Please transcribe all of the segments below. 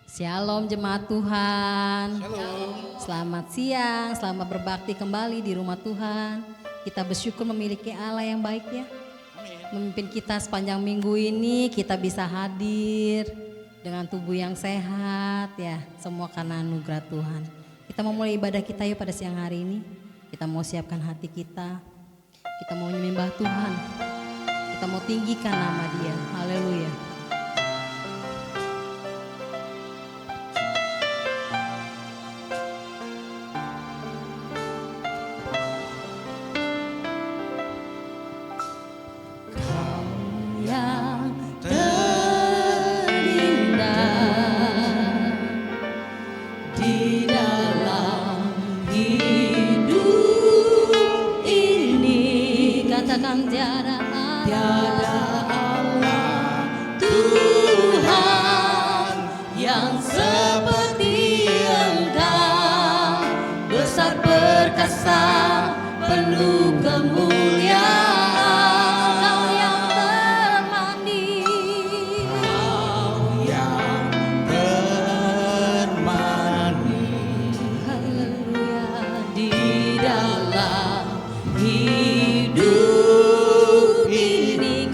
Shalom jemaat Tuhan. Shalom. Selamat siang, selamat berbakti kembali di rumah Tuhan. Kita bersyukur memiliki Allah yang baik ya. Amin. Memimpin kita sepanjang minggu ini, kita bisa hadir dengan tubuh yang sehat ya. Semua karena anugerah Tuhan. Kita mau mulai ibadah kita yuk pada siang hari ini. Kita mau siapkan hati kita. Kita mau menyembah Tuhan. Kita mau tinggikan nama Dia. Haleluya. Yang terindah di dalam hidup ini, katakan tiada Allah Tuhan yang seperti Engkau, besar perkasa penuh kemuliaan.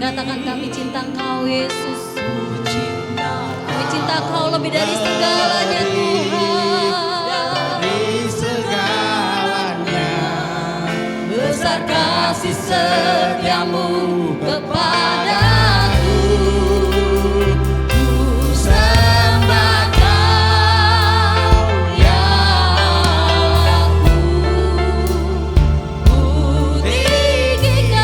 Katakan kami cinta Engkau Yesus. Kami cinta Engkau lebih dari segalanya Tuhan. Dari segalanya Besar kasih setiamu kepadaku. Ku sembah Kau ya Allahku. Ku tinggikan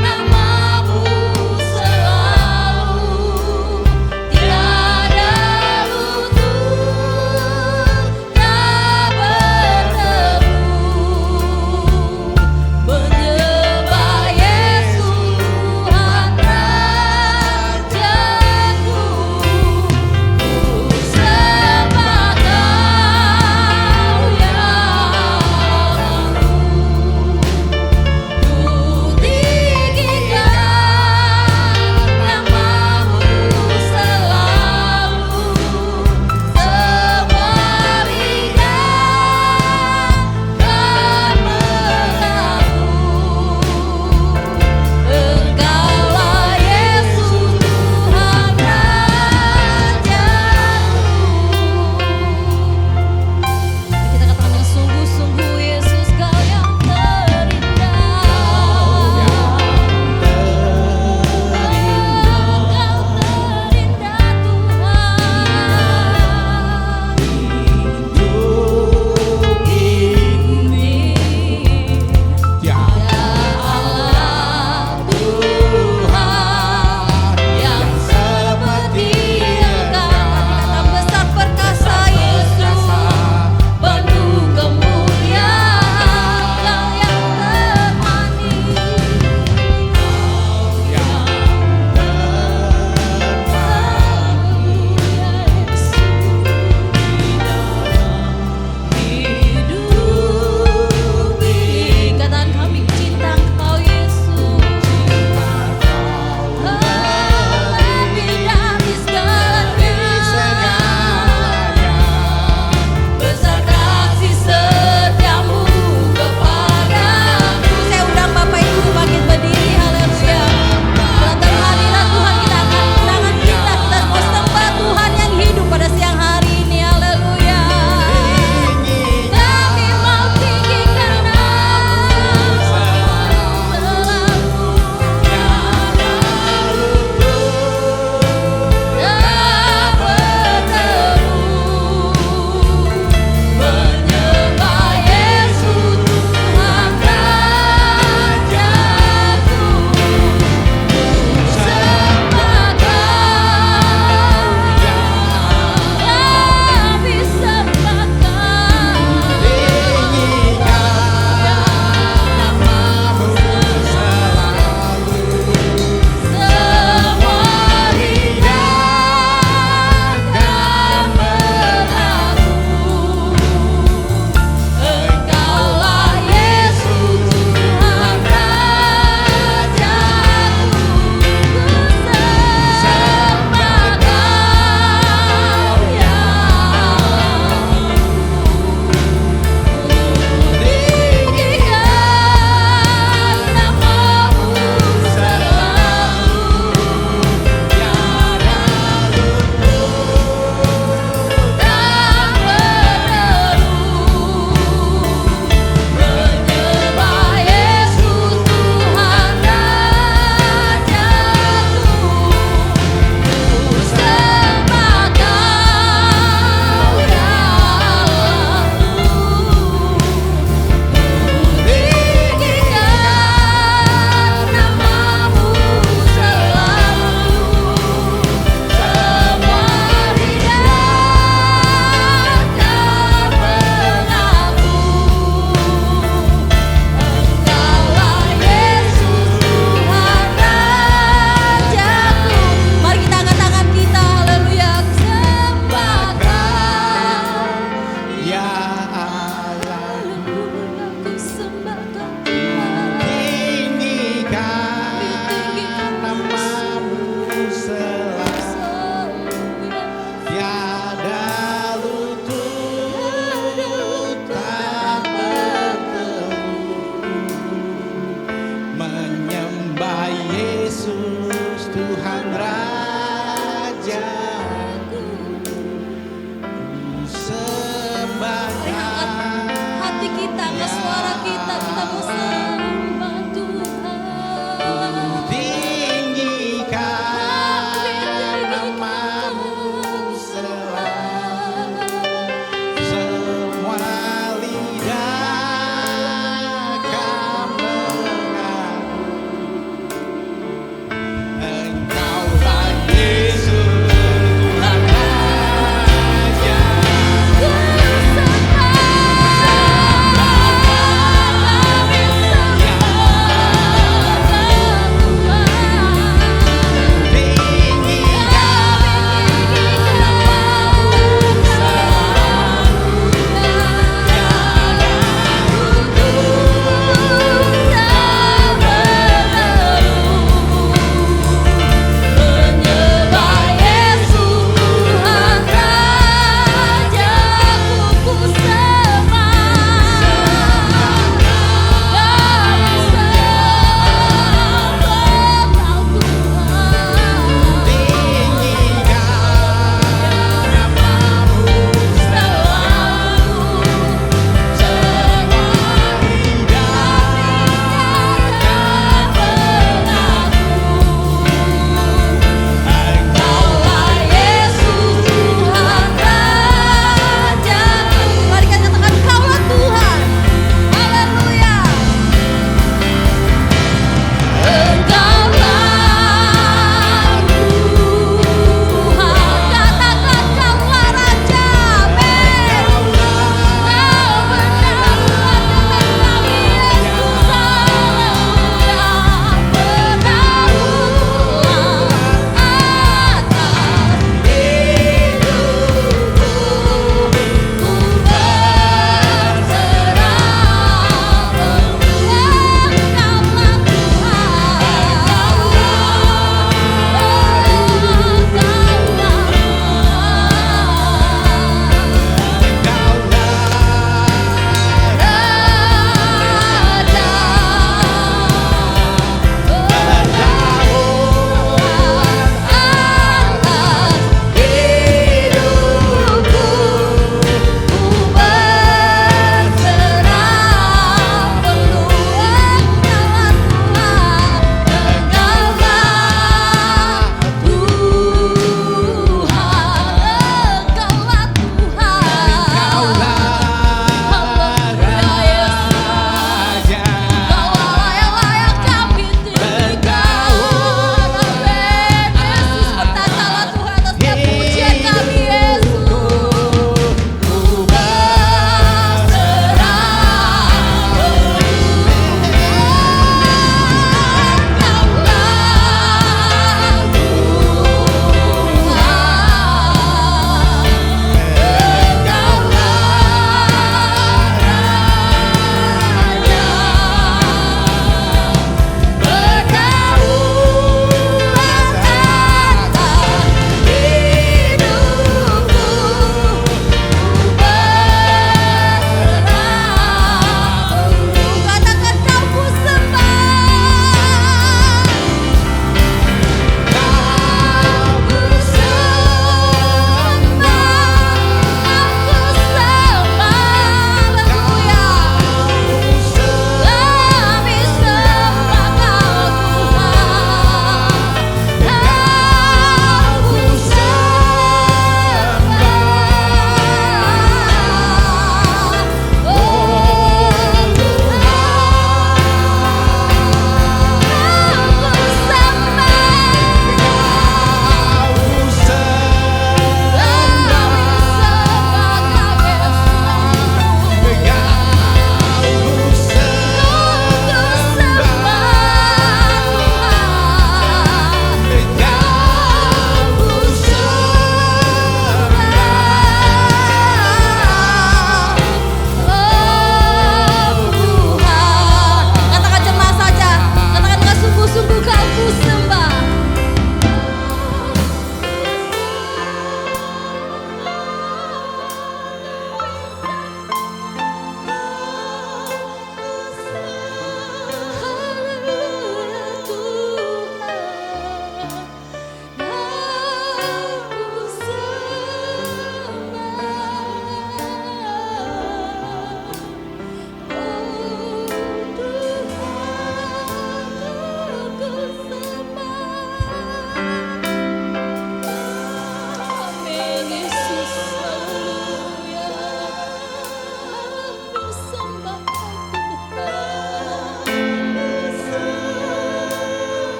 namamu selalu. Tiada lutut tak berteduh menyembah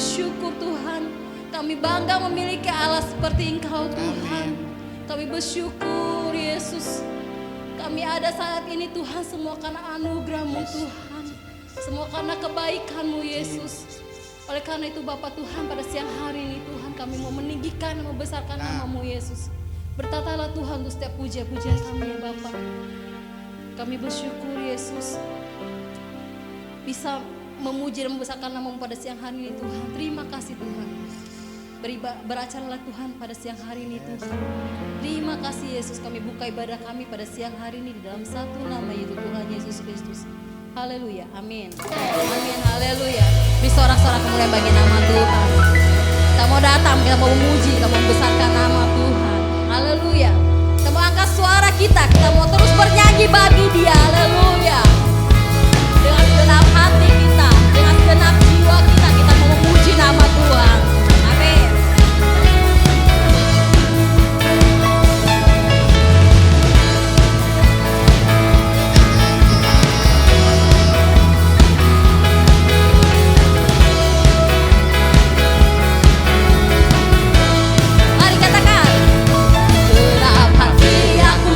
bersyukur Tuhan. Kami bangga memiliki Allah seperti Engkau Tuhan. Kami bersyukur Yesus. Kami ada saat ini Tuhan semua karena anugerah-Mu Tuhan. Semua karena kebaikan-Mu Yesus. Oleh karena itu Bapa Tuhan, pada siang hari ini Tuhan kami mau meninggikan dan membesarkan nama-Mu Yesus. Bertatalah Tuhan untuk setiap puja-pujian kami ya Bapa. Kami bersyukur Yesus bisa memuji dan membesarkan nama-Mu pada siang hari ini Tuhan. Terima kasih Tuhan. Beracaralah Tuhan pada siang hari ini Tuhan. Terima kasih Yesus, kami buka ibadah kami pada siang hari ini di dalam satu nama yaitu Tuhan Yesus Kristus. Haleluya, amin. Amin, haleluya. Beri sorak-sorak kemuliaan bagi nama Tuhan. Kita mau datang, kita mau memuji, kita mau membesarkan nama Tuhan. Haleluya. Kita mau angkat suara kita mau terus bernyanyi bagi Dia. Haleluya. Dengan segenap hati kita, dengan segenap jiwa kita mau memuji nama Tuhan. Amin. Mari katakan, genap hati aku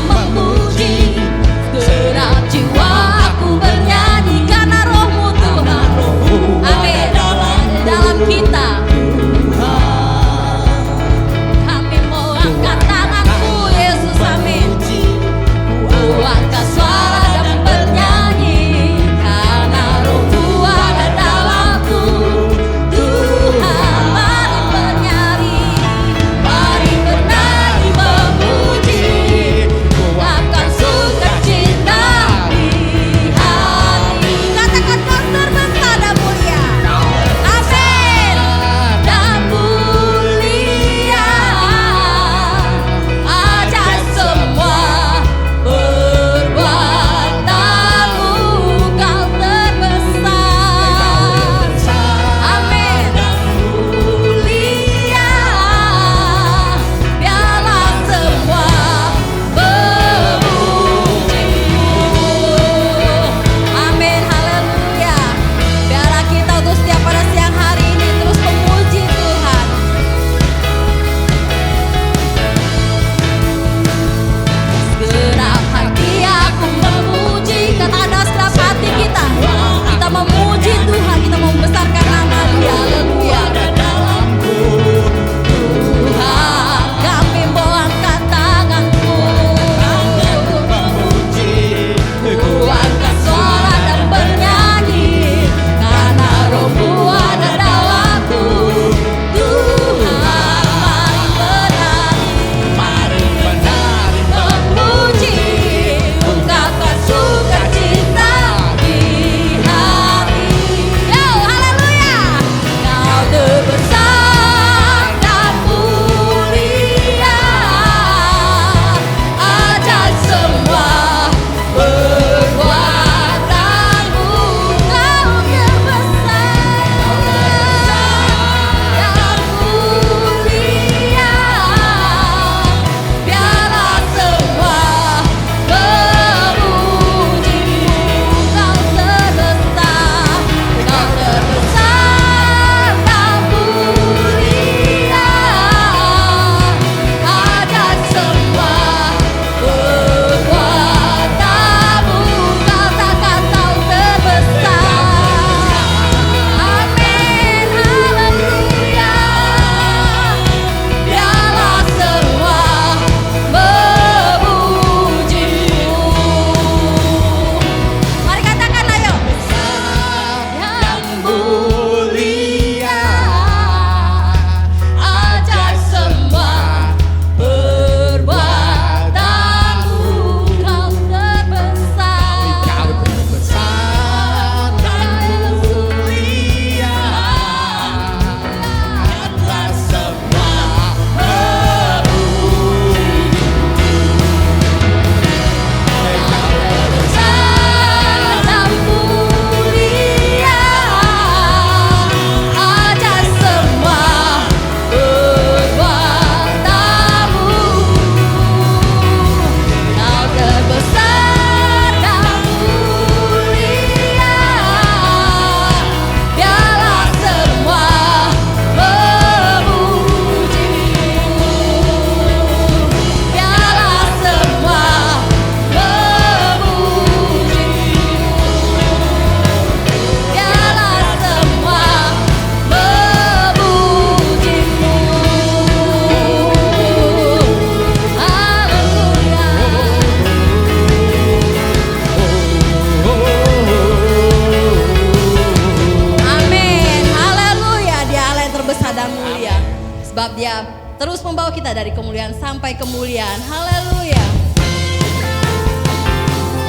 kita dari kemuliaan sampai kemuliaan. Haleluya.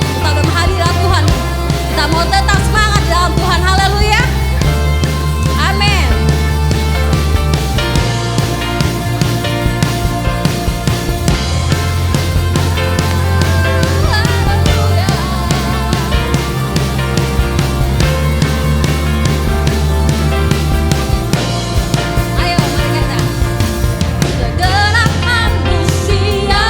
Kita dalam hadirat Tuhan. Kita mau tetap semangat dalam Tuhan. Haleluya. Amin. Ayo mari kita. Segenap manusia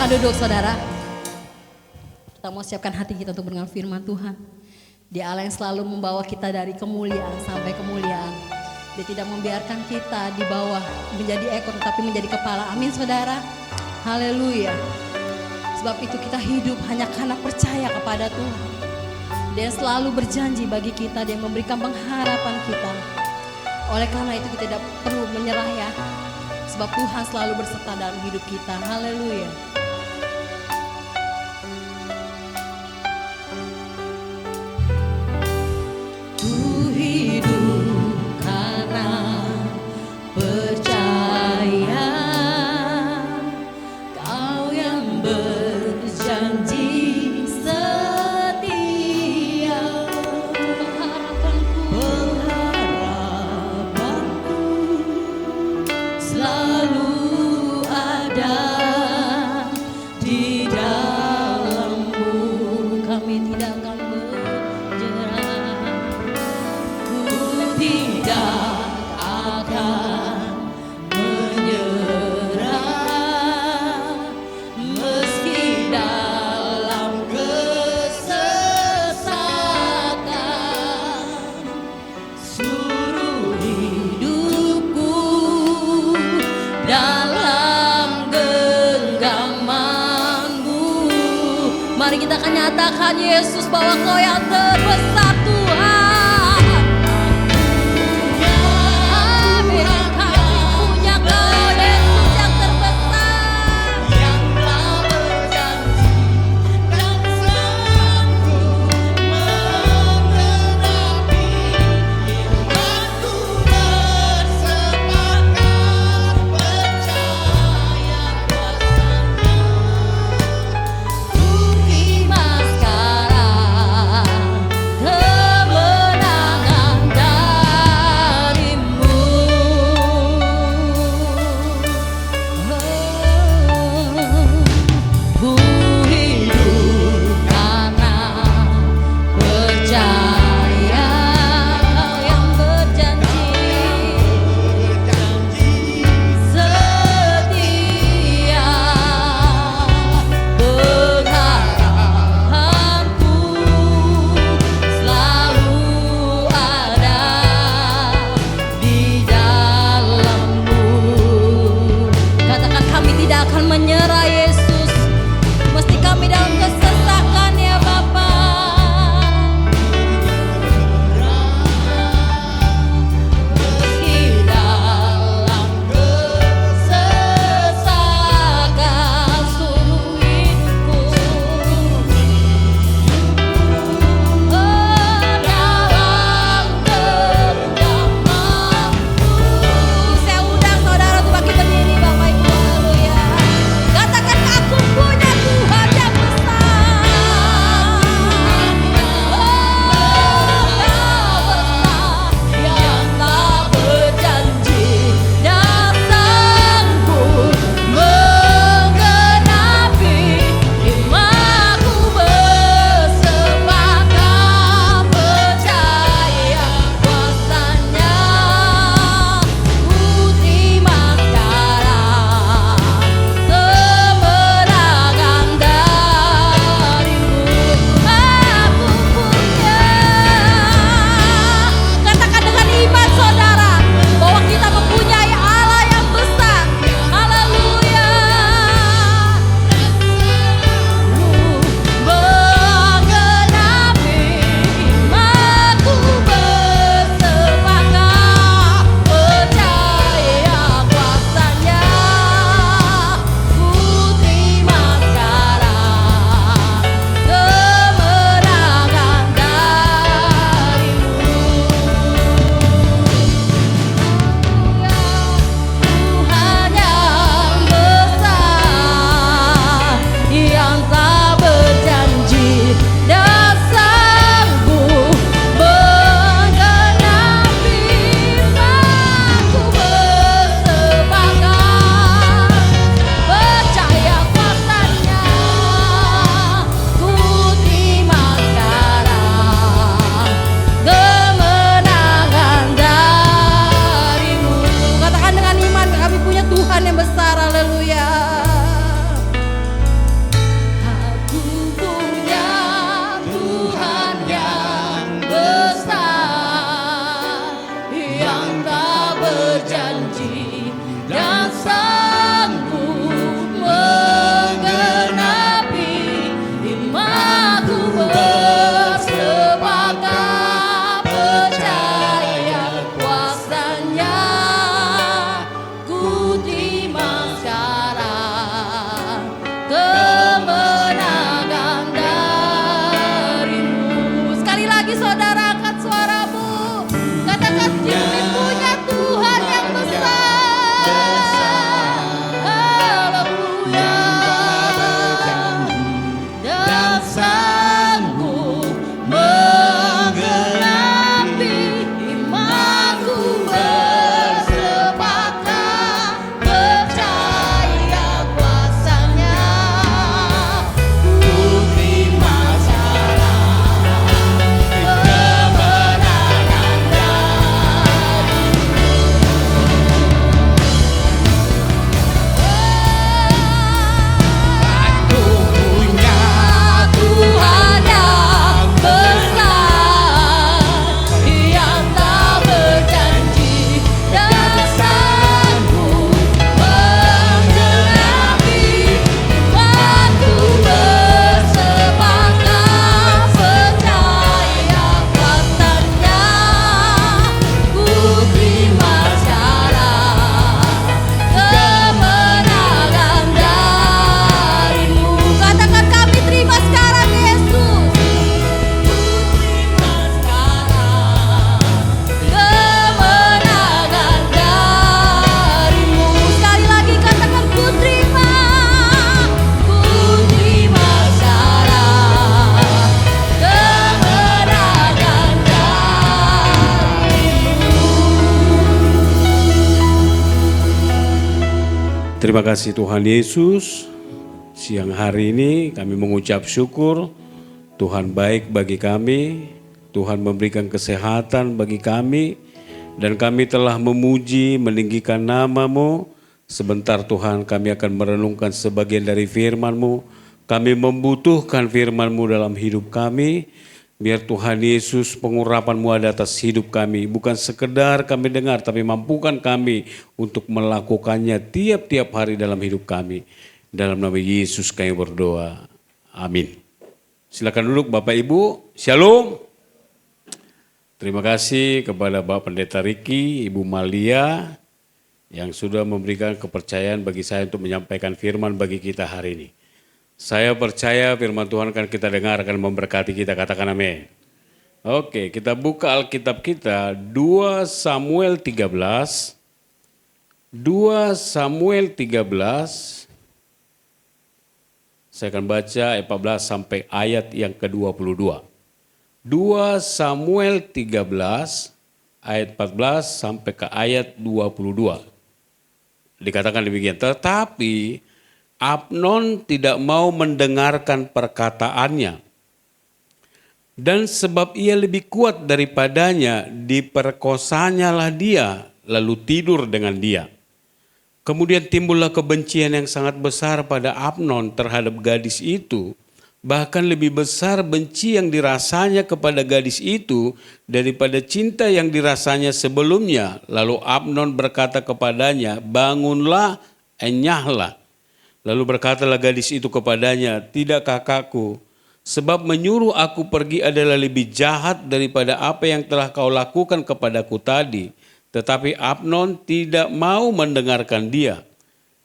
duduk saudara. Kita mau siapkan hati kita untuk mendengar firman Tuhan. Dia Allah yang selalu membawa kita dari kemuliaan sampai kemuliaan. Dia tidak membiarkan kita di bawah menjadi ekor tetapi menjadi kepala. Amin saudara. Haleluya. Sebab itu kita hidup hanya karena percaya kepada Tuhan. Dia selalu berjanji bagi kita, dia memberikan pengharapan kita. Oleh karena itu kita tidak perlu menyerah ya. Sebab Tuhan selalu berserta dalam hidup kita. Haleluya. Ku hidup karena percaya Kau yang berjanji setia. Pengharapanku selalu ada di dalam-Mu. Kami tidak akan menyerah. Ku tidak akan menyerah meski dalam kesesatan. Seluruh hidupku dalam genggaman-Mu. Mari kita akan nyatakan Yesus bahwa Kau yang terbesar Tuhan. Amin. Kami punya Kau Yesus yang terbesar. Yang telah berjanji dan sanggup menggenapi imanku bersepakat percaya kuasa-Nya. Terima sekarang. Terima kasih Tuhan Yesus. Siang hari ini kami mengucap syukur. Tuhan baik bagi kami. Tuhan memberikan kesehatan bagi kami. Dan kami telah memuji, meninggikan nama-Mu. Sebentar Tuhan kami akan merenungkan sebagian dari firman-Mu. Kami membutuhkan firman-Mu dalam hidup kami. Biar Tuhan Yesus pengurapan-Mu ada atas hidup kami. Bukan sekedar kami dengar, tapi mampukan kami untuk melakukannya tiap-tiap hari dalam hidup kami. Dalam nama Yesus kami berdoa. Amin. Silakan duduk Bapak Ibu. Shalom. Terima kasih kepada Bapak Pendeta Riki, Ibu Malia, yang sudah memberikan kepercayaan bagi saya untuk menyampaikan firman bagi kita hari ini. Saya percaya firman Tuhan akan kita dengar, akan memberkati kita, katakan amin. Oke, kita buka Alkitab kita, 2 Samuel 13. 2 Samuel 13, saya akan baca ayat 14 sampai ayat yang ke-22. 2 Samuel 13, ayat 14 sampai ke ayat 22. Dikatakan demikian, tetapi Amnon tidak mau mendengarkan perkataannya. Dan sebab ia lebih kuat daripadanya, diperkosanyalah dia, lalu tidur dengan dia. Kemudian timbullah kebencian yang sangat besar pada Amnon terhadap gadis itu. Bahkan lebih besar benci yang dirasanya kepada gadis itu daripada cinta yang dirasanya sebelumnya. Lalu Amnon berkata kepadanya, bangunlah, enyahlah. Lalu berkatalah gadis itu kepadanya, tidak kakakku, sebab menyuruh aku pergi adalah lebih jahat daripada apa yang telah kau lakukan kepadaku tadi. Tetapi Amnon tidak mau mendengarkan dia.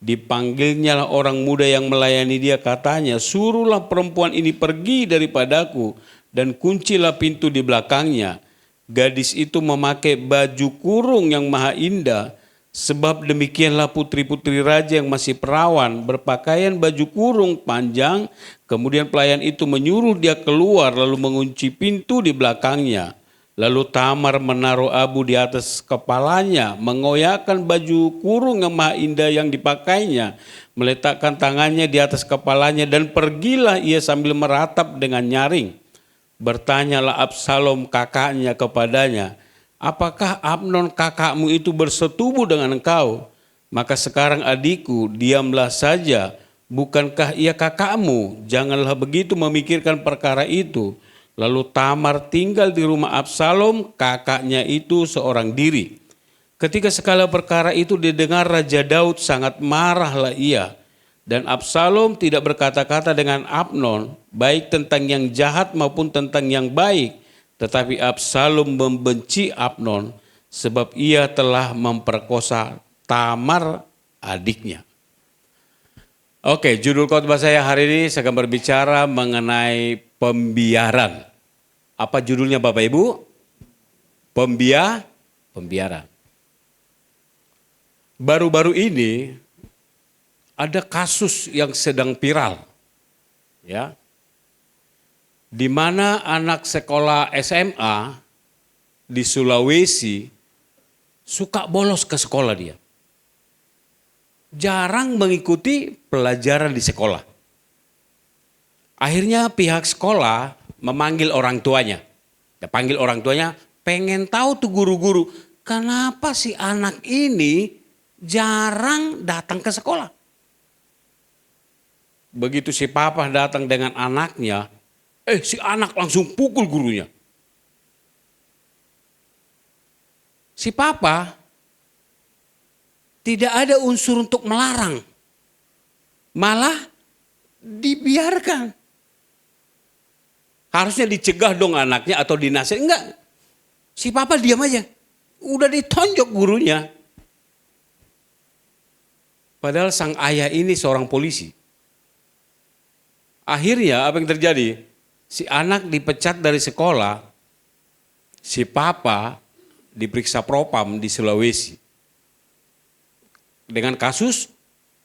Dipanggilnyalah orang muda yang melayani dia, katanya, suruhlah perempuan ini pergi daripadaku dan kuncilah pintu di belakangnya. Gadis itu memakai baju kurung yang maha indah, sebab demikianlah putri-putri raja yang masih perawan berpakaian baju kurung panjang. Kemudian pelayan itu menyuruh dia keluar lalu mengunci pintu di belakangnya. Lalu Tamar menaruh abu di atas kepalanya, mengoyakkan baju kurung yang maha indah yang dipakainya, meletakkan tangannya di atas kepalanya dan pergilah ia sambil meratap dengan nyaring. Bertanyalah Absalom kakaknya kepadanya, apakah Amnon kakakmu itu bersetubuh dengan engkau? Maka sekarang adikku, diamlah saja, bukankah ia kakakmu? Janganlah begitu memikirkan perkara itu. Lalu Tamar tinggal di rumah Absalom, kakaknya itu seorang diri. Ketika segala perkara itu didengar Raja Daud, sangat marahlah ia. Dan Absalom tidak berkata-kata dengan Amnon, baik tentang yang jahat maupun tentang yang baik. Tetapi Absalom membenci Amnon, sebab ia telah memperkosa Tamar adiknya. Oke, judul khotbah saya hari ini saya akan berbicara mengenai pembiaran. Apa judulnya Bapak Ibu? Pembiaran. Baru-baru ini ada kasus yang sedang viral, ya, di mana anak sekolah SMA di Sulawesi suka bolos ke sekolah dia. Jarang mengikuti pelajaran di sekolah. Akhirnya pihak sekolah memanggil orang tuanya. Dia panggil orang tuanya, pengen tahu tuh guru-guru, kenapa si anak ini jarang datang ke sekolah. Begitu si papa datang dengan anaknya, si anak langsung pukul gurunya. Si papa tidak ada unsur untuk melarang, malah dibiarkan. Harusnya dicegah dong anaknya atau dinasihat. Enggak, si papa diam aja. Udah ditonjok gurunya. Padahal sang ayah ini seorang polisi. Akhirnya apa yang terjadi? Si anak dipecat dari sekolah, si papa diperiksa propam di Sulawesi. Dengan kasus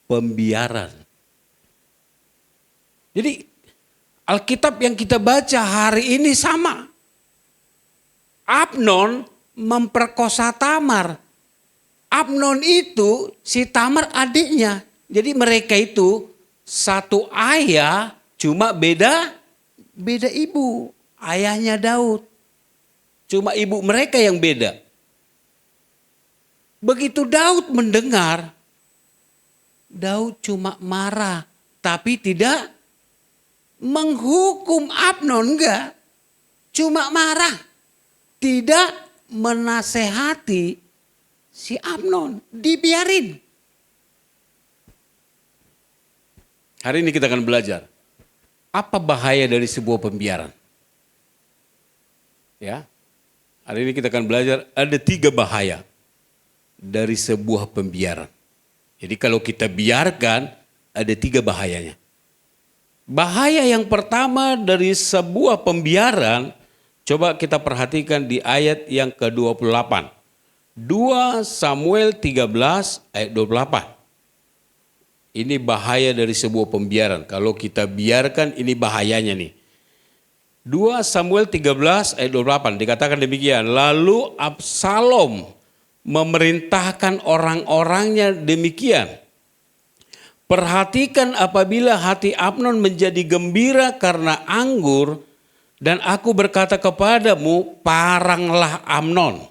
pembiaran. Jadi Alkitab yang kita baca hari ini sama. Amnon memperkosa Tamar. Amnon itu si Tamar adiknya. Jadi mereka itu satu ayah, cuma beda ibu. Ayahnya Daud. Cuma ibu mereka yang beda. Begitu Daud mendengar, Daud cuma marah, tapi tidak menghukum Amnon, enggak. Cuma marah, tidak menasehati si Amnon, dibiarin. Hari ini kita akan belajar apa bahaya dari sebuah pembiaran. Ya, hari ini kita akan belajar ada 3 bahaya dari sebuah pembiaran. Jadi kalau kita biarkan ada 3 bahayanya. Bahaya yang pertama dari sebuah pembiaran, coba kita perhatikan di ayat yang ke-28. 2 Samuel 13 ayat 28. Ini bahaya dari sebuah pembiaran. Kalau kita biarkan ini bahayanya nih. 2 Samuel 13 ayat 28 dikatakan demikian. Lalu Absalom memerintahkan orang-orangnya demikian. Perhatikan apabila hati Amnon menjadi gembira karena anggur dan aku berkata kepadamu, paranglah Amnon.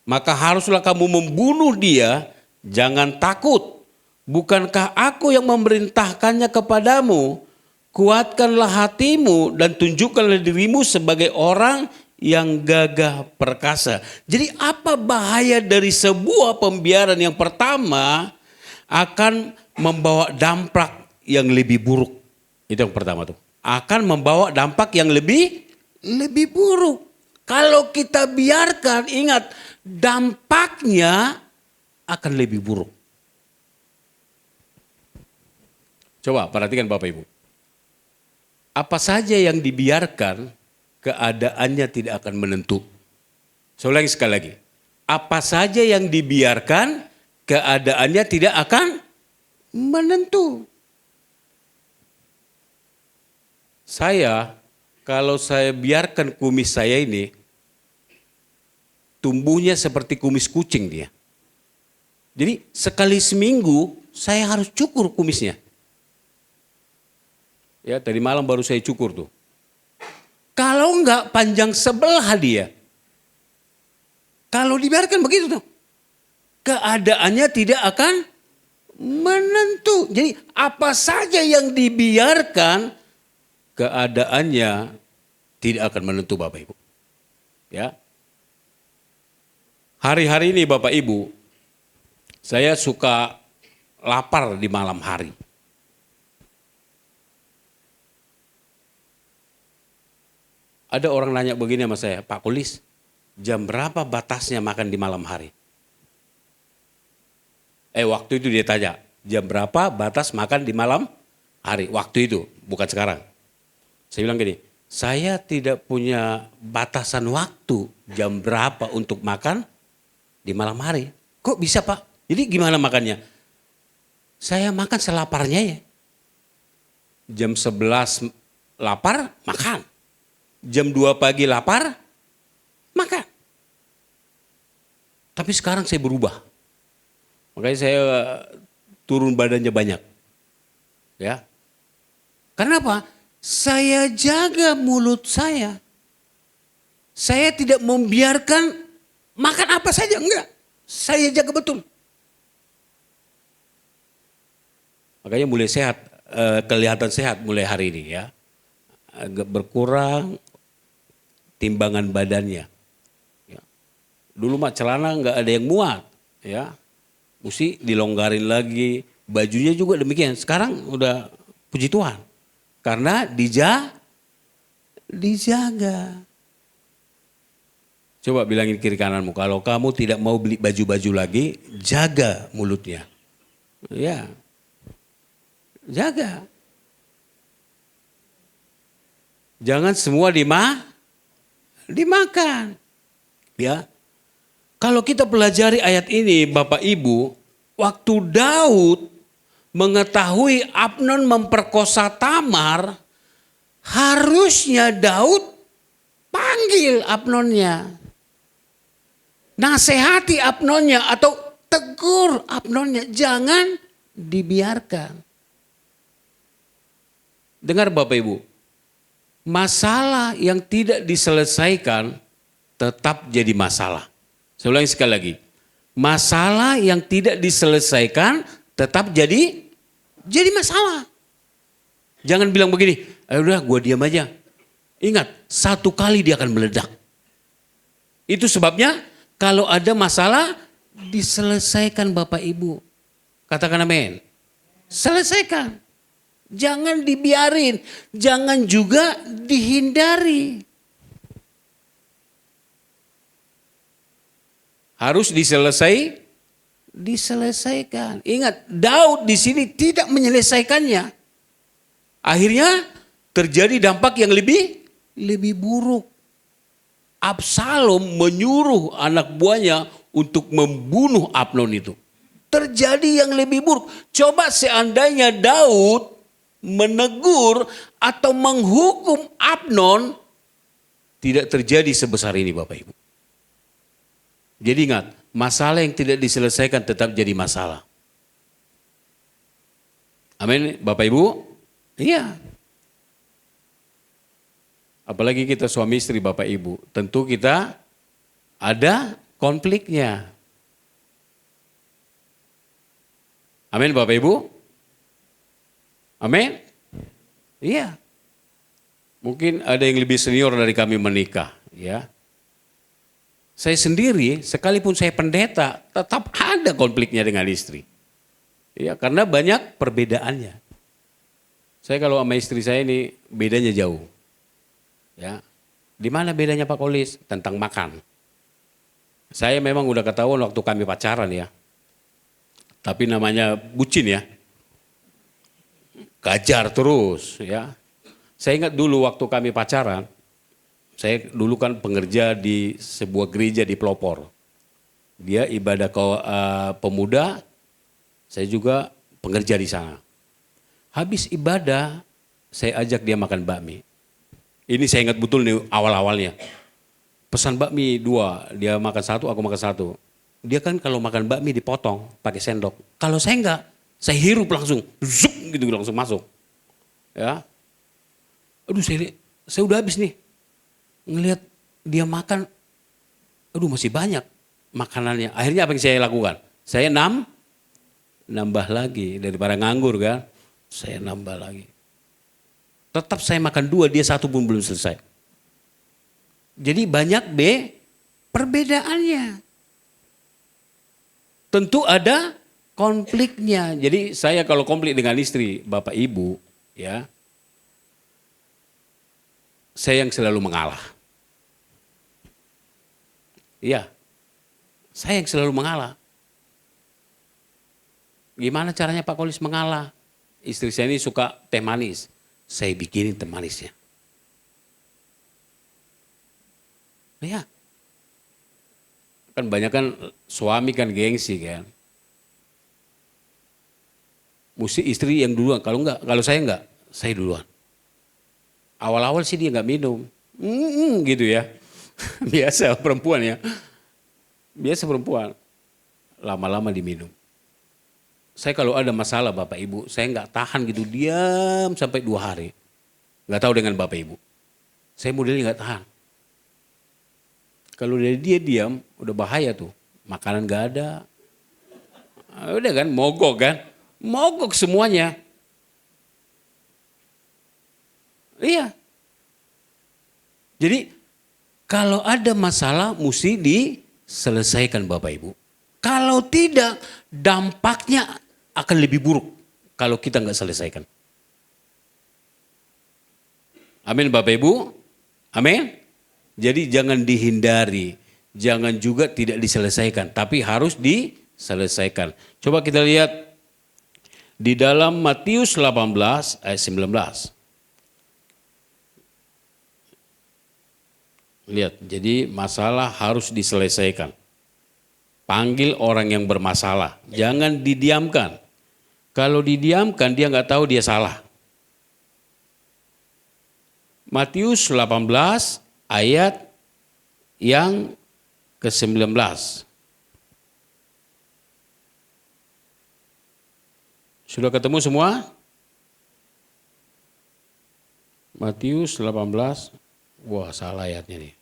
Maka haruslah kamu membunuh dia, jangan takut. Bukankah aku yang memerintahkannya kepadamu? Kuatkanlah hatimu dan tunjukkanlah dirimu sebagai orang yang gagah perkasa. Jadi apa bahaya dari sebuah pembiaran? Yang pertama akan membawa dampak yang lebih buruk. Itu yang pertama tuh. Akan membawa dampak yang lebih buruk. Kalau kita biarkan, ingat dampaknya akan lebih buruk. Coba perhatikan Bapak Ibu. Apa saja yang dibiarkan, keadaannya tidak akan menentu. Saya ulangi sekali lagi. Apa saja yang dibiarkan, keadaannya tidak akan menentu. Kalau saya biarkan kumis saya ini, tumbuhnya seperti kumis kucing dia. Jadi sekali seminggu saya harus cukur kumisnya. Ya, tadi malam baru saya cukur tuh. Kalau enggak panjang sebelah dia. Kalau dibiarkan begitu tuh. Keadaannya tidak akan menentu. Jadi apa saja yang dibiarkan, keadaannya tidak akan menentu Bapak Ibu. Ya. Hari-hari ini Bapak Ibu, saya suka lapar di malam hari. Ada orang nanya begini sama saya, Pak Kulis, jam berapa batasnya makan di malam hari? Waktu itu dia tanya, jam berapa batas makan di malam hari? Waktu itu, bukan sekarang. Saya bilang gini, saya tidak punya batasan waktu jam berapa untuk makan di malam hari. Kok bisa Pak? Jadi gimana makannya? Saya makan selaparnya ya. Jam 11 lapar, makan. Jam 2 pagi lapar, makan. Tapi sekarang saya berubah. Makanya saya turun badannya banyak. Ya. Karena apa? Saya jaga mulut saya. Saya tidak membiarkan makan apa saja, enggak. Saya jaga betul. Makanya mulai sehat, kelihatan sehat mulai hari ini ya. Agak berkurang timbangan badannya. Ya. Dulu mah celana nggak ada yang muat, ya, mesti dilonggarin lagi. Bajunya juga demikian. Sekarang udah puji Tuhan, karena dijaga. Coba bilangin kiri kananmu, kalau kamu tidak mau beli baju-baju lagi, jaga mulutnya, ya, jaga. Jangan semua dimakan. Ya. Kalau kita pelajari ayat ini Bapak Ibu, waktu Daud mengetahui Amnon memperkosa Tamar, harusnya Daud panggil Amnonnya. Nasihati Amnonnya atau tegur Amnonnya, jangan dibiarkan. Dengar Bapak Ibu, masalah yang tidak diselesaikan tetap jadi masalah. Saya ulangi sekali lagi. Masalah yang tidak diselesaikan tetap jadi masalah. Jangan bilang begini, udah gue diam aja. Ingat, satu kali dia akan meledak. Itu sebabnya kalau ada masalah diselesaikan Bapak Ibu. Katakan amin. Selesaikan. Jangan dibiarin, jangan juga dihindari. Harus diselesaikan. Ingat, Daud di sini tidak menyelesaikannya. Akhirnya terjadi dampak yang lebih buruk. Absalom menyuruh anak buahnya untuk membunuh Amnon itu. Terjadi yang lebih buruk. Coba seandainya Daud menegur atau menghukum Amnon, tidak terjadi sebesar ini Bapak Ibu. Jadi ingat, masalah yang tidak diselesaikan tetap jadi masalah. Amin Bapak Ibu? Iya. Apalagi kita suami istri Bapak Ibu, tentu kita ada konfliknya. Amin Bapak Ibu? Amin? Iya. Mungkin ada yang lebih senior dari kami menikah, ya. Saya sendiri, sekalipun saya pendeta, tetap ada konfliknya dengan istri. Ya, karena banyak perbedaannya. Saya kalau sama istri saya ini bedanya jauh. Ya. Di mana bedanya Pak Kolis? Tentang makan. Saya memang udah ketahuan waktu kami pacaran ya. Tapi namanya bucin ya. Gajar terus ya. Saya ingat dulu waktu kami pacaran, saya dulu kan pengerja di sebuah gereja di Pelopor. Dia ibadah pemuda, saya juga pengerja di sana. Habis ibadah, saya ajak dia makan bakmi. Ini saya ingat betul nih awal-awalnya. Pesan bakmi 2, dia makan 1, aku makan 1. Dia kan kalau makan bakmi dipotong pakai sendok. Kalau saya enggak, saya hirup langsung, zup gitu langsung masuk. Ya. Aduh saya udah habis nih. Ngelihat dia makan, aduh masih banyak makanannya. Akhirnya apa yang saya lakukan? Saya nambah lagi daripada nganggur kan. Saya nambah lagi. Tetap saya makan 2, dia 1 pun belum selesai. Jadi banyak perbedaannya. Tentu ada konfliknya. Jadi saya kalau konflik dengan istri, Bapak Ibu, ya, saya yang selalu mengalah. Iya, saya yang selalu mengalah. Gimana caranya Pak Kolis mengalah? Istri saya ini suka teh manis, saya bikinin teh manisnya. Iya. Kan banyak kan suami kan gengsi kan. Mesti istri yang duluan, kalau saya enggak, saya duluan. Awal-awal sih dia enggak minum, gitu ya. Biasa perempuan ya. Biasa perempuan, lama-lama diminum. Saya kalau ada masalah Bapak Ibu, saya enggak tahan gitu, diam sampai 2 hari. Enggak tahu dengan Bapak Ibu. Saya modelnya enggak tahan. Kalau dia diam, udah bahaya tuh. Makanan enggak ada. Udah kan, mogok kan. Mogok semuanya. Iya. Jadi kalau ada masalah mesti diselesaikan Bapak Ibu. Kalau tidak dampaknya akan lebih buruk kalau kita nggak selesaikan. Amin Bapak Ibu. Amin. Jadi jangan dihindari. Jangan juga tidak diselesaikan. Tapi harus diselesaikan. Coba kita lihat di dalam Matius 18 ayat 19. Lihat, jadi masalah harus diselesaikan. Panggil orang yang bermasalah, jangan didiamkan. Kalau didiamkan dia nggak tahu dia salah. Matius 18 ayat yang ke-19. Sudah ketemu semua? Matius 18. Wah, salah ayatnya nih.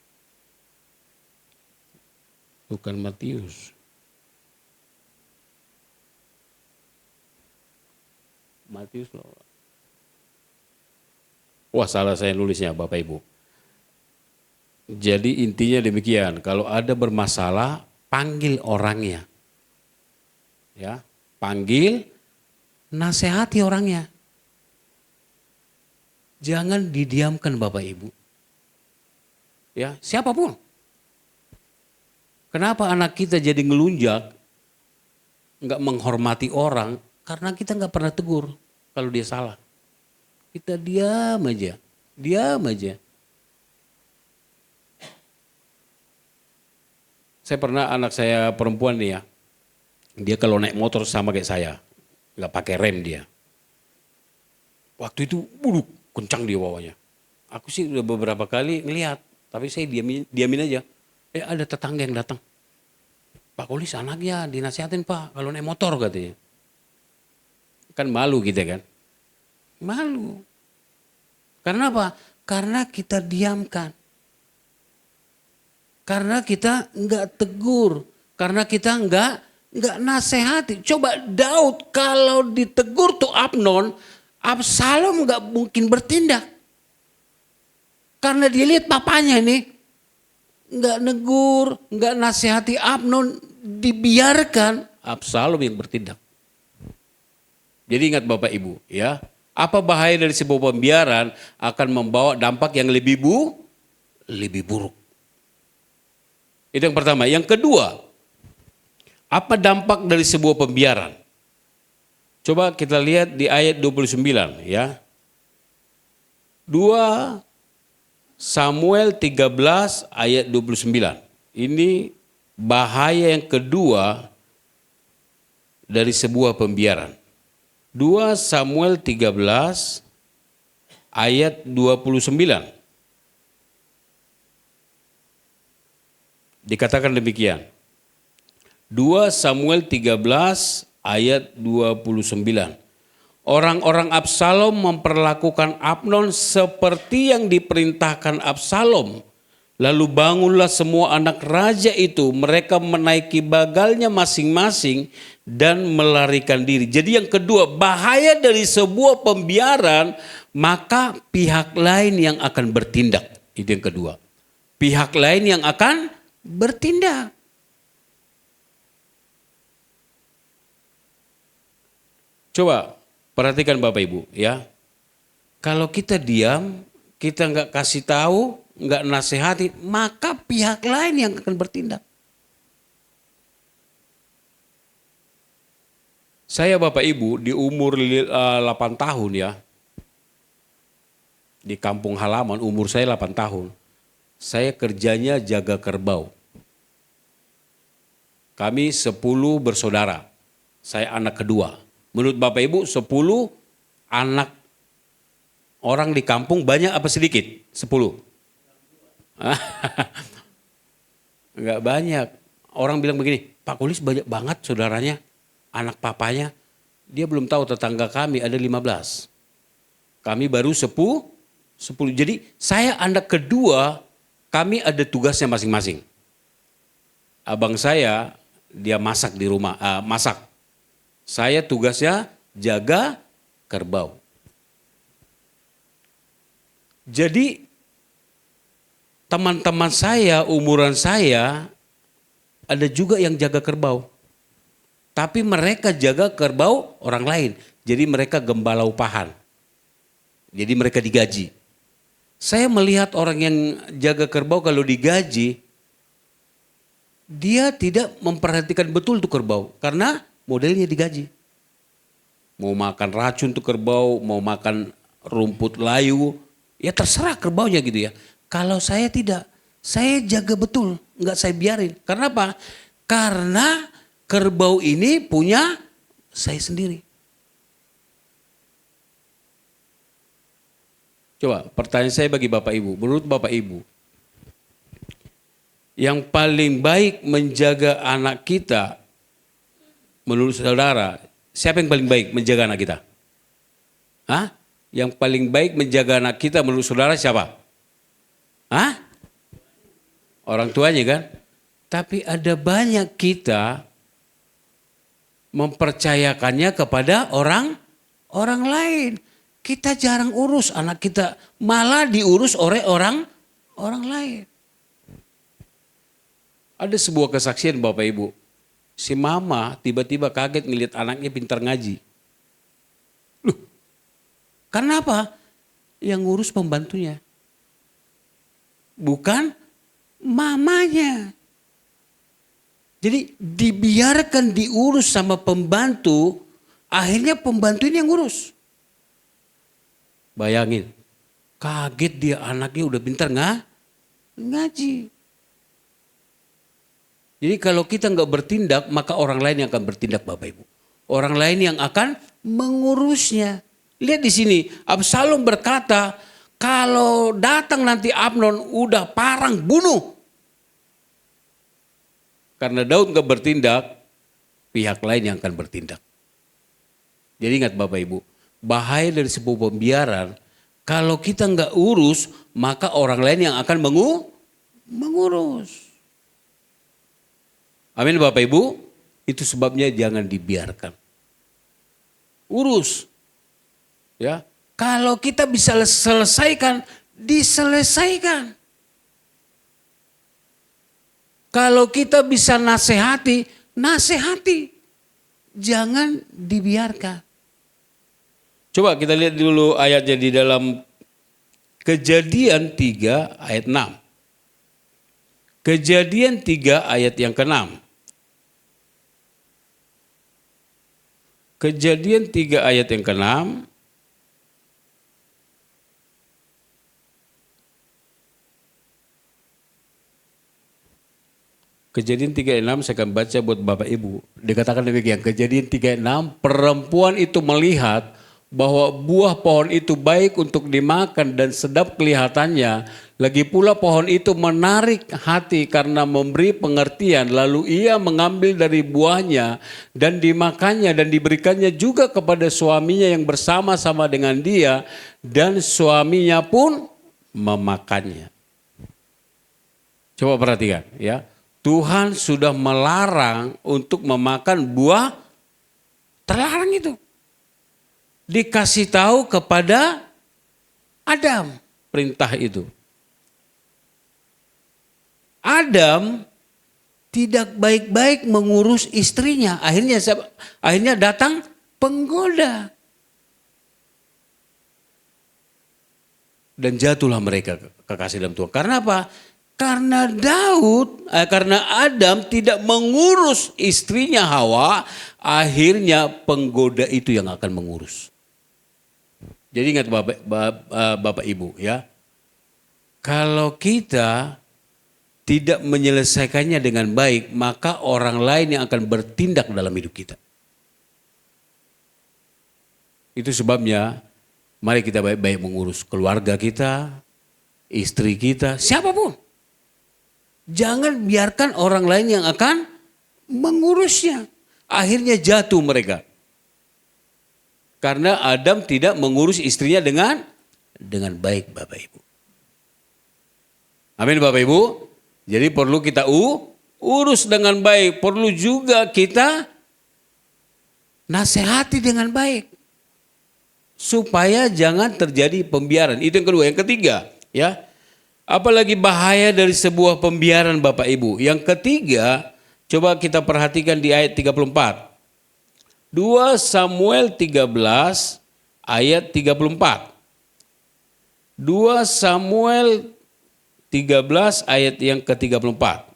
Bukan Matius. Matius loh. Wah, salah saya nulisnya Bapak Ibu. Jadi intinya demikian, kalau ada bermasalah panggil orangnya. Ya, panggil, nasihati orangnya. Jangan didiamkan Bapak Ibu. Ya, siapapun. Kenapa anak kita jadi ngelunjak, nggak menghormati orang? Karena kita nggak pernah tegur kalau dia salah. Kita diam aja, diam aja. Saya pernah anak saya perempuan nih ya, dia kalau naik motor sama kayak saya, nggak pakai rem dia. Waktu itu, kencang dia bawanya. Aku sih udah beberapa kali ngelihat, tapi saya diamin aja. Ada tetangga yang datang. Pak Kolis anaknya dinasihatin Pak, kalau naik motor katanya. Kan malu kita kan. Malu. Karena apa? Karena kita diamkan. Karena kita enggak tegur. Karena kita enggak nasihati. Coba Daud kalau ditegur tuh Amnon, Absalom enggak mungkin bertindak. Karena dia lihat papanya ini enggak negur, enggak nasihati Amnon, dibiarkan Absalom yang bertindak. Jadi ingat Bapak Ibu ya, apa bahaya dari sebuah pembiaran akan membawa dampak yang lebih buruk. Itu yang pertama. Yang kedua, apa dampak dari sebuah pembiaran? Coba kita lihat di ayat 29 ya. 2 Samuel 13 ayat 29. Ini bahaya yang kedua dari sebuah pembiaran. 2 Samuel 13 ayat 29. Dikatakan demikian. 2 Samuel 13 ayat 29. Orang-orang Absalom memperlakukan Amnon seperti yang diperintahkan Absalom. Lalu bangunlah semua anak raja itu, mereka menaiki bagalnya masing-masing dan melarikan diri. Jadi yang kedua, bahaya dari sebuah pembiaran, maka pihak lain yang akan bertindak. Itu yang kedua. Pihak lain yang akan bertindak. Coba perhatikan Bapak Ibu ya. Kalau kita diam, kita nggak kasih tahu, nggak nasihati, maka pihak lain yang akan bertindak. Saya Bapak Ibu di umur 8 tahun ya, di kampung halaman umur saya 8 tahun, saya kerjanya jaga kerbau. Kami 10 bersaudara, saya anak kedua. Menurut Bapak Ibu 10 anak orang di kampung banyak apa sedikit? 10? Enggak banyak. Orang bilang begini, Pak Kulis banyak banget saudaranya, anak papanya. Dia belum tahu tetangga kami ada 15. Kami baru 10. Jadi saya anak kedua, kami ada tugasnya masing-masing. Abang saya, dia masak di rumah, masak. Saya tugasnya jaga kerbau. Jadi teman-teman saya, umuran saya, ada juga yang jaga kerbau. Tapi mereka jaga kerbau orang lain. Jadi mereka gembala upahan. Jadi mereka digaji. Saya melihat orang yang jaga kerbau kalau digaji, dia tidak memperhatikan betul tuh kerbau. Karena modelnya digaji. Mau makan racun tuh kerbau, mau makan rumput layu, ya terserah kerbaunya gitu ya. Kalau saya tidak, saya jaga betul, enggak saya biarin. Karena apa? Karena kerbau ini punya saya sendiri. Coba pertanyaan saya bagi Bapak Ibu, menurut Bapak Ibu, yang paling baik menjaga anak kita, menurut saudara, Siapa yang paling baik menjaga anak kita? Hah? Yang paling baik menjaga anak kita menurut saudara siapa? Hah? Orang tuanya kan? Tapi ada banyak kita mempercayakannya kepada orang lain. Kita jarang urus anak kita, malah diurus oleh orang lain. Ada sebuah kesaksian Bapak Ibu. Si mama tiba-tiba kaget ngelihat anaknya pintar ngaji. Loh, karena apa? Yang ngurus pembantunya. Bukan mamanya. Jadi dibiarkan diurus sama pembantu, akhirnya pembantu ini yang ngurus. Bayangin, kaget dia anaknya udah pintar ngaji. Jadi kalau kita nggak bertindak, maka orang lain yang akan bertindak Bapak Ibu. Orang lain yang akan mengurusnya. Lihat di sini, Absalom berkata, kalau datang nanti Amnon udah parang bunuh. Karena Daud nggak bertindak, pihak lain yang akan bertindak. Jadi ingat Bapak Ibu, bahaya dari sebuah pembiaran, kalau kita nggak urus, maka orang lain yang akan mengurus. Amin Bapak Ibu, itu sebabnya jangan dibiarkan. Urus. Ya, kalau kita bisa selesaikan, diselesaikan. Kalau kita bisa nasihati, nasihati. Jangan dibiarkan. Coba kita lihat dulu ayatnya di dalam Kejadian 3 ayat 6. Kejadian 3 ayat yang ke-6. Kejadian 3 ayat yang ke-6. Kejadian 3 ayat 6 saya akan baca buat Bapak Ibu. Dikatakan demikian, Kejadian 3 ayat 6, perempuan itu melihat bahwa buah pohon itu baik untuk dimakan dan sedap kelihatannya. Lagi pula pohon itu menarik hati karena memberi pengertian. Lalu ia mengambil dari buahnya dan dimakannya dan diberikannya juga kepada suaminya yang bersama-sama dengan dia. Dan suaminya pun memakannya. Coba perhatikan ya. Tuhan sudah melarang untuk memakan buah terlarang itu. Dikasih tahu kepada Adam perintah itu. Adam tidak baik-baik mengurus istrinya. Akhirnya datang penggoda. Dan jatuhlah mereka kekasih dalam Tuhan. Karena apa? Karena Adam tidak mengurus istrinya Hawa, akhirnya penggoda itu yang akan mengurus. Jadi ingat Bapak Ibu ya, kalau kita tidak menyelesaikannya dengan baik, maka orang lain yang akan bertindak dalam hidup kita. Itu sebabnya mari kita baik-baik mengurus keluarga kita, istri kita, siapapun. Jangan biarkan orang lain yang akan mengurusnya. Akhirnya jatuh mereka. Karena Adam tidak mengurus istrinya dengan baik Bapak Ibu. Amin Bapak Ibu. Jadi perlu kita urus dengan baik. Perlu juga kita nasihati dengan baik. Supaya jangan terjadi pembiaran. Itu yang kedua. Yang ketiga ya. Apalagi bahaya dari sebuah pembiaran Bapak Ibu. Yang ketiga, coba kita perhatikan di ayat 34. 2 Samuel 13 ayat 34. 2 Samuel 13 ayat yang ke-34.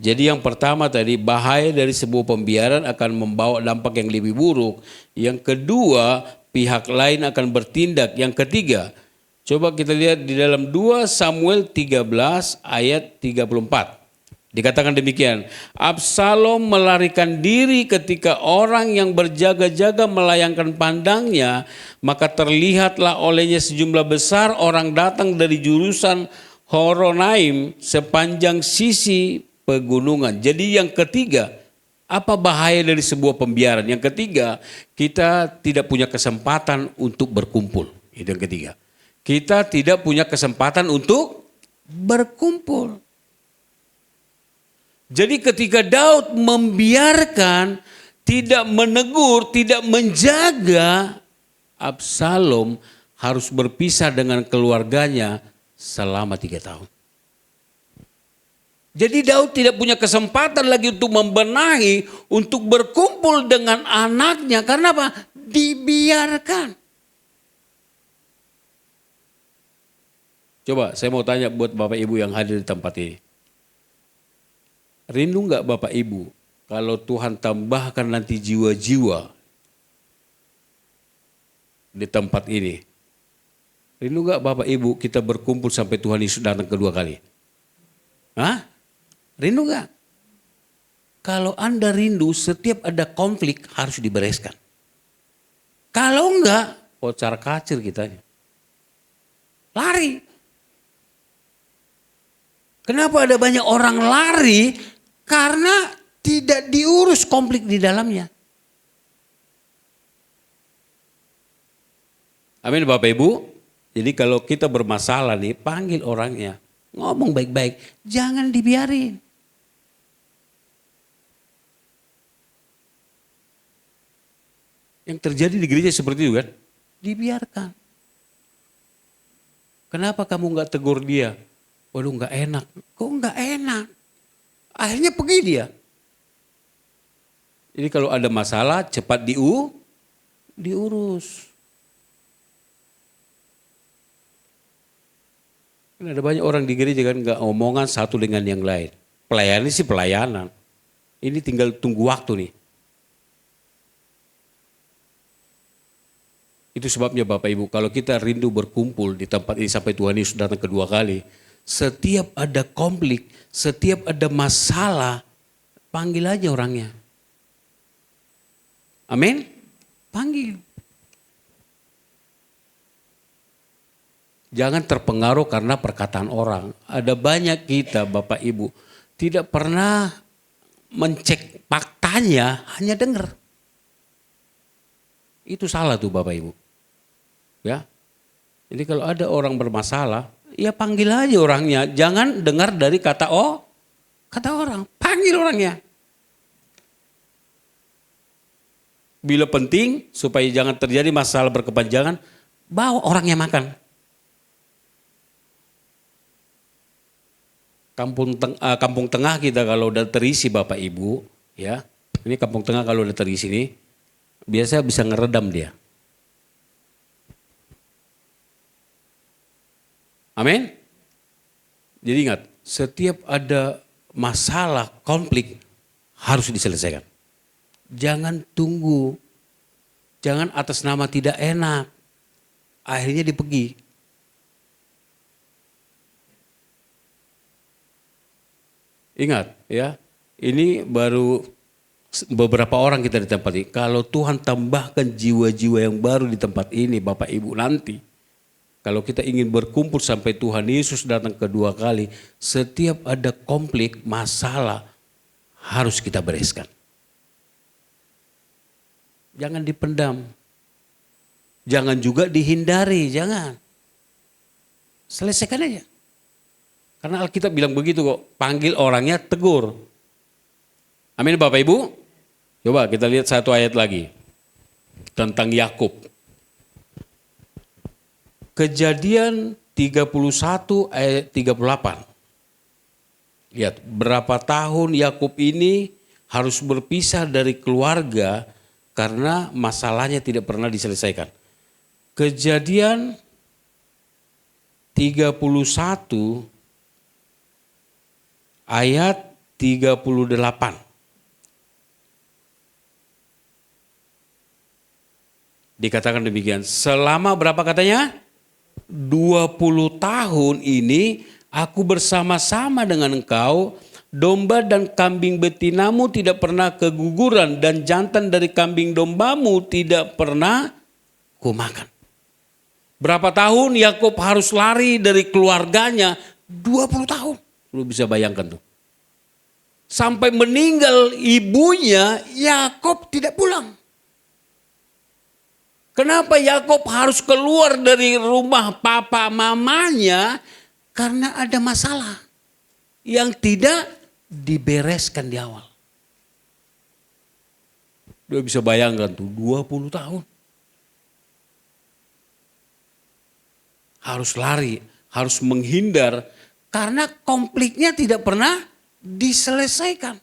Jadi yang pertama tadi, bahaya dari sebuah pembiaran akan membawa dampak yang lebih buruk. Yang kedua, pihak lain akan bertindak. Yang ketiga, coba kita lihat di dalam 2 Samuel 13 ayat 34. Dikatakan demikian, Absalom melarikan diri ketika orang yang berjaga-jaga melayangkan pandangnya, maka terlihatlah olehnya sejumlah besar orang datang dari jurusan Horonaim sepanjang sisi pegunungan. Jadi yang ketiga, Apa bahaya dari sebuah pembiaran? Yang ketiga, kita tidak punya kesempatan untuk berkumpul. Itu yang ketiga. Kita tidak punya kesempatan untuk berkumpul. Jadi ketika Daud membiarkan, tidak menegur, tidak menjaga, Absalom harus berpisah dengan keluarganya selama 3 tahun. Jadi Daud tidak punya kesempatan lagi untuk membenahi, untuk berkumpul dengan anaknya. Karena apa? Dibiarkan. Coba saya mau tanya buat Bapak Ibu yang hadir di tempat ini. Rindu nggak Bapak Ibu kalau Tuhan tambahkan nanti jiwa-jiwa di tempat ini? Rindu nggak Bapak Ibu kita berkumpul sampai Tuhan Yesus datang kedua kali? Hah? Rindu nggak? Kalau Anda rindu, setiap ada konflik harus dibereskan. Kalau enggak, kocar kacir kita. Lari. Kenapa ada banyak orang lari? Karena tidak diurus konflik di dalamnya. Amin Bapak Ibu. Jadi kalau kita bermasalah nih, panggil orangnya. Ngomong baik-baik, jangan dibiarin. Yang terjadi di gereja seperti itu kan, dibiarkan. Kenapa kamu nggak tegur dia? Waduh nggak enak. Kok nggak enak? Akhirnya pergi dia. Jadi kalau ada masalah cepat diurus. Kan ada banyak orang di gereja kan nggak omongan satu dengan yang lain. Pelayanan sih pelayanan. Ini tinggal tunggu waktu nih. Itu sebabnya Bapak Ibu, kalau kita rindu berkumpul di tempat ini sampai Tuhan Yesus datang kedua kali, setiap ada konflik, setiap ada masalah, panggil aja orangnya. Amin? Panggil. Jangan terpengaruh karena perkataan orang. Ada banyak kita Bapak Ibu tidak pernah mencek faktanya, hanya dengar. Itu salah tuh Bapak Ibu. Ya. Jadi kalau ada orang bermasalah, ya panggil aja orangnya. Jangan dengar dari kata orang. Panggil orangnya. Bila penting supaya jangan terjadi masalah berkepanjangan, bawa orangnya makan. Kampung tengah kita kalau udah terisi Bapak Ibu, ya. Ini kampung tengah kalau udah terisi nih, biasanya bisa ngeredam dia. Amin. Jadi ingat, setiap ada masalah, konflik harus diselesaikan. Jangan tunggu. Jangan atas nama tidak enak. Akhirnya dipergi. Ingat ya, ini baru beberapa orang kita di tempat ini. Kalau Tuhan tambahkan jiwa-jiwa yang baru di tempat ini Bapak Ibu nanti. Kalau kita ingin berkumpul sampai Tuhan Yesus datang kedua kali, setiap ada konflik, masalah harus kita bereskan. Jangan dipendam. Jangan juga dihindari, jangan. Selesaikan aja. Karena Alkitab bilang begitu kok, panggil orangnya, tegur. Amin Bapak Ibu. Coba kita lihat satu ayat lagi tentang Yakub. Kejadian 31 ayat 38. Lihat berapa tahun Yakub ini harus berpisah dari keluarga karena masalahnya tidak pernah diselesaikan. Kejadian 31 ayat 38. Dikatakan demikian, selama berapa katanya? 20 tahun ini aku bersama-sama dengan engkau, domba dan kambing betinamu tidak pernah keguguran dan jantan dari kambing dombamu tidak pernah kumakan. Berapa tahun Yakub harus lari dari keluarganya? 20 tahun. Lu bisa bayangkan tuh. Sampai meninggal ibunya, Yakub tidak pulang. Kenapa Yakub harus keluar dari rumah papa mamanya? Karena ada masalah yang tidak dibereskan di awal. Dia bisa bayangkan tuh 20 tahun. Harus lari, harus menghindar karena konfliknya tidak pernah diselesaikan.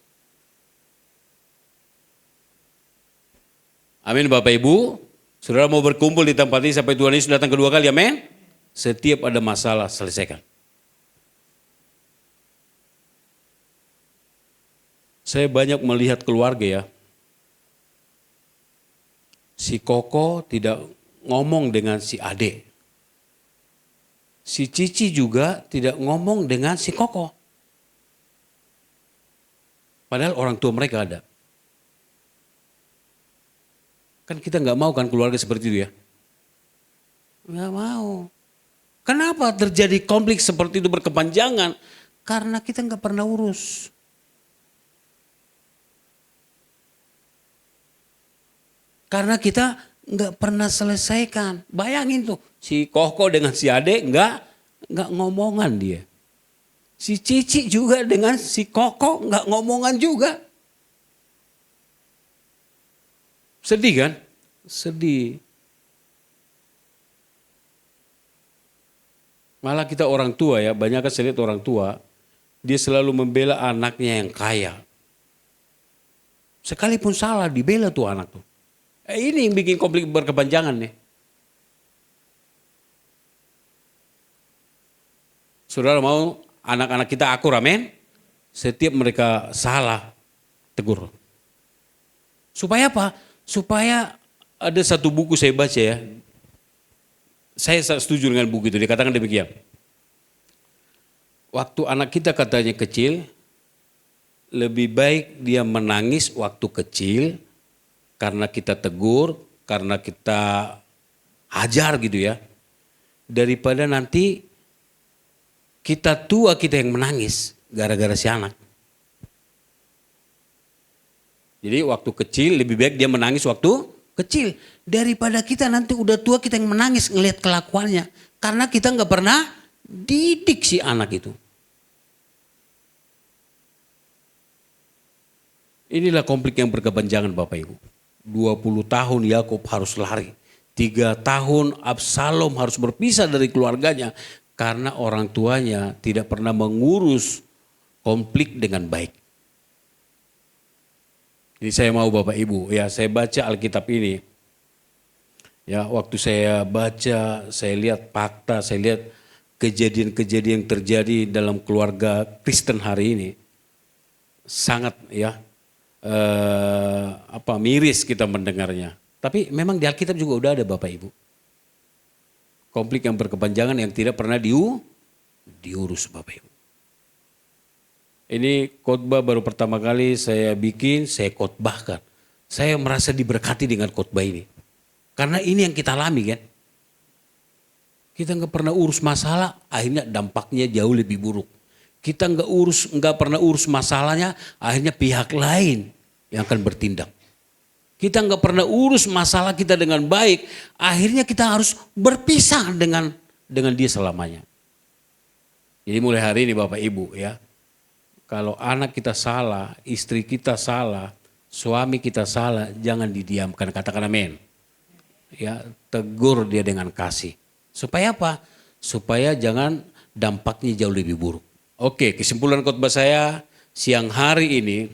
Amin Bapak Ibu. Saudara mau berkumpul di tempat ini sampai Tuhan Yesus datang kedua kali, amin. Setiap ada masalah, selesaikan. Saya banyak melihat keluarga ya. Si Koko tidak ngomong dengan si Ade. Si Cici juga tidak ngomong dengan si Koko. Padahal orang tua mereka ada. Kan kita nggak mau kan keluarga seperti itu ya. Nggak mau. Kenapa terjadi konflik seperti itu berkepanjangan? Karena kita nggak pernah urus. Karena kita nggak pernah selesaikan. Bayangin tuh, si Koko dengan si Ade nggak ngomongan dia. Si Cici juga dengan si Koko nggak ngomongan juga. Sedih kan? Sedih. Malah kita orang tua ya, banyak kan saya lihat orang tua, dia selalu membela anaknya yang kaya. Sekalipun salah dibela tuh anak tuh. Ini yang bikin konflik berkepanjangan nih. Saudara mau anak-anak kita akur, amin? Setiap mereka salah, tegur. Supaya apa? Supaya ada satu buku saya baca ya. Saya setuju dengan buku itu, dikatakan demikian. Waktu anak kita katanya kecil, lebih baik dia menangis waktu kecil karena kita tegur, karena kita ajar gitu ya. Daripada nanti kita tua kita yang menangis gara-gara si anak. Jadi waktu kecil lebih baik dia menangis waktu kecil. Daripada kita nanti udah tua kita yang menangis ngelihat kelakuannya. Karena kita nggak pernah didik si anak itu. Inilah konflik yang berkepanjangan Bapak Ibu. 20 tahun Yakub harus lari. 3 tahun Absalom harus berpisah dari keluarganya. Karena orang tuanya tidak pernah mengurus konflik dengan baik. Jadi saya mau Bapak Ibu, ya saya baca Alkitab ini. Ya waktu saya baca, saya lihat fakta, saya lihat kejadian-kejadian yang terjadi dalam keluarga Kristen hari ini. Sangat ya miris kita mendengarnya. Tapi memang di Alkitab juga udah ada Bapak Ibu. Konflik yang berkepanjangan yang tidak pernah diurus Bapak Ibu. Ini khotbah baru pertama kali saya bikin, saya khotbahkan. Saya merasa diberkati dengan khotbah ini. Karena ini yang kita alami kan. Kita nggak pernah urus masalah, akhirnya dampaknya jauh lebih buruk. Kita nggak pernah urus masalahnya, akhirnya pihak lain yang akan bertindak. Kita nggak pernah urus masalah kita dengan baik, akhirnya kita harus berpisah dengan dia selamanya. Jadi mulai hari ini Bapak Ibu ya. Kalau anak kita salah, istri kita salah, suami kita salah, jangan didiamkan, katakan amin. Ya, tegur dia dengan kasih. Supaya apa? Supaya jangan dampaknya jauh lebih buruk. Oke, kesimpulan khotbah saya siang hari ini,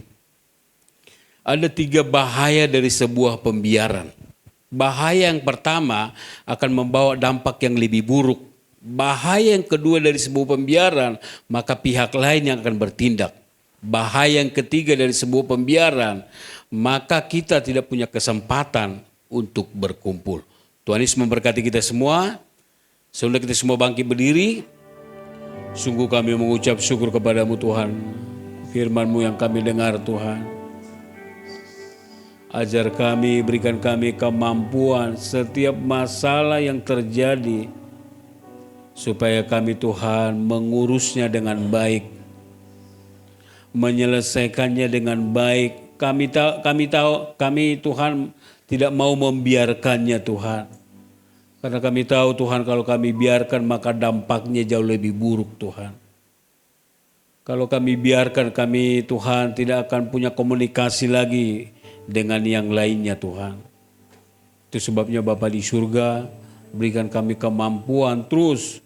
ada 3 bahaya dari sebuah pembiaran. Bahaya yang pertama akan membawa dampak yang lebih buruk. Bahaya yang kedua dari sebuah pembiaran, maka pihak lain yang akan bertindak. Bahaya yang ketiga dari sebuah pembiaran, maka kita tidak punya kesempatan untuk berkumpul. Tuhan Yesus memberkati kita semua. Sebelum kita semua bangkit berdiri, sungguh kami mengucap syukur kepadamu Tuhan. Firman-Mu yang kami dengar Tuhan. Ajar kami, berikan kami kemampuan setiap masalah yang terjadi, supaya kami Tuhan mengurusnya dengan baik. menyelesaikannya dengan baik. Kami Tuhan tidak mau membiarkannya Tuhan. Karena kami tahu Tuhan kalau kami biarkan maka dampaknya jauh lebih buruk Tuhan. Kalau kami biarkan kami Tuhan tidak akan punya komunikasi lagi dengan yang lainnya Tuhan. Itu sebabnya Bapa di surga berikan kami kemampuan terus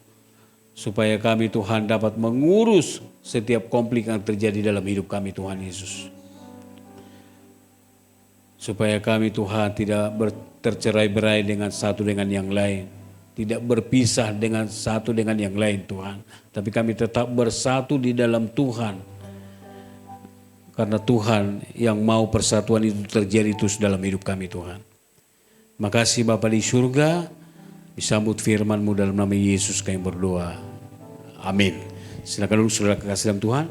supaya kami Tuhan dapat mengurus setiap konflik yang terjadi dalam hidup kami Tuhan Yesus. Supaya kami Tuhan tidak tercerai-berai dengan satu dengan yang lain. Tidak berpisah dengan satu dengan yang lain Tuhan. Tapi kami tetap bersatu di dalam Tuhan. Karena Tuhan yang mau persatuan itu terjadi terus dalam hidup kami Tuhan. Makasih Bapa di surga. Disambut firman-Mu dalam nama Yesus kami berdoa. Amin. Silakan dulu saudara kekasih dalam Tuhan.